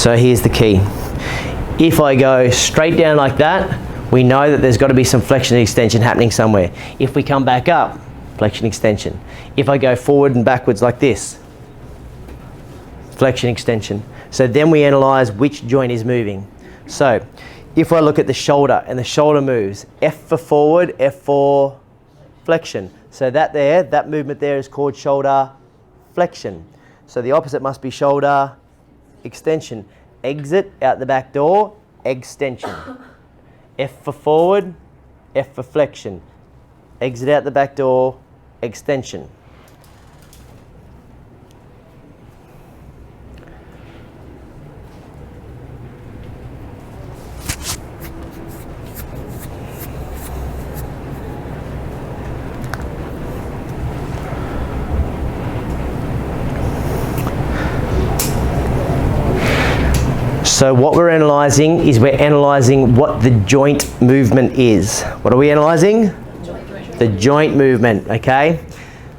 So here's the key. If I go straight down like that, we know that there's got to be some flexion and extension happening somewhere. If we come back up, flexion extension. If I go forward and backwards like this, flexion extension. So then we analyse which joint is moving. So if I look at the shoulder and the shoulder moves, F for forward, F for flexion. So that movement there is called shoulder flexion. So the opposite must be shoulder extension. Exit out the back door, extension. F for forward, F for flexion. Exit out the back door, extension. So what we're analysing is we're analysing what the joint movement is. What are we analysing? The joint movement, okay?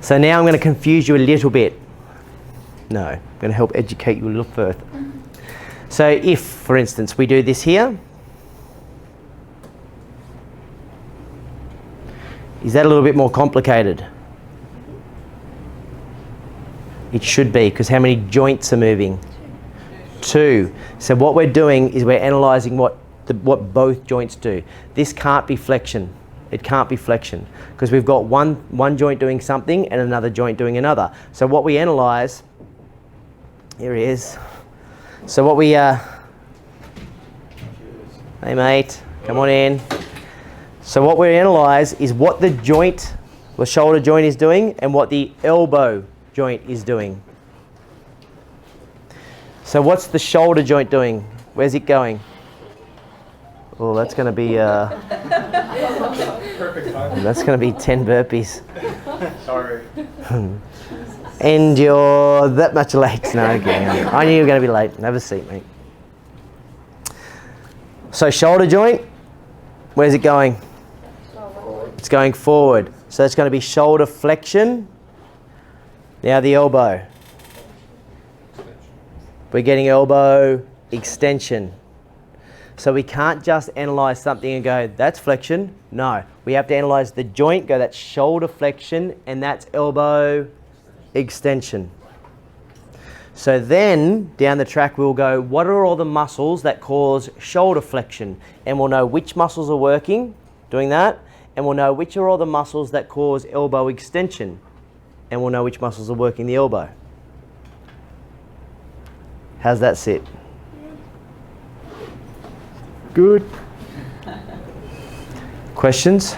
So now I'm going to confuse you a little bit. No, I'm going to help educate you a little further. So if, for instance, we do this here, is that a little bit more complicated? It should be, because how many joints are moving? Two. So what we're doing is we're analysing what both joints do. This can't be flexion. It can't be flexion because we've got one joint doing something and another joint doing another. So what we analyse, here he is. So what we, hey mate, come on in. So what we analyse is what the shoulder joint is doing and what the elbow joint is doing. So what's the shoulder joint doing? Where's it going? Oh, that's going to be that's going to be 10 burpees. Sorry. And you're that much late. No, okay. I knew you were going to be late. Have a seat, mate. So shoulder joint, where's it going? It's going forward. So it's going to be shoulder flexion. Now the elbow. We're getting elbow extension. So we can't just analyse something and go, that's flexion. No, we have to analyse the joint, go that's shoulder flexion, and that's elbow extension. So then, down the track, we'll go, what are all the muscles that cause shoulder flexion? And we'll know which muscles are working, doing that, and we'll know which are all the muscles that cause elbow extension. And we'll know which muscles are working the elbow. How's that sit? Good. Questions?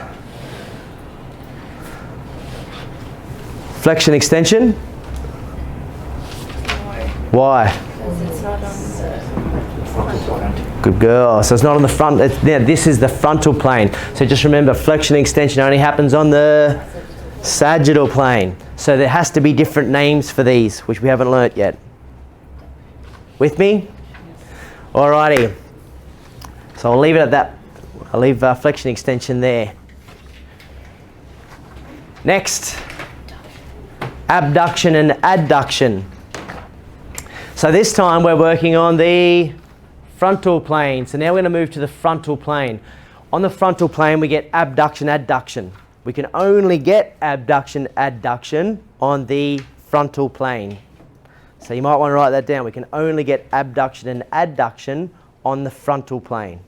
Flexion extension? Why? Because it's not on the front. Good girl. So it's not on the front. This is the frontal plane. So just remember, flexion extension only happens on the sagittal plane. So there has to be different names for these, which we haven't learnt yet. With me? Alrighty. So I'll leave it at that. I'll leave flexion extension there. Next, abduction and adduction. So this time we're working on the frontal plane. So now we're going to move to the frontal plane. On the frontal plane we get abduction, adduction. We can only get abduction, adduction on the frontal plane. So you might want to write that down. We can only get abduction and adduction on the frontal plane.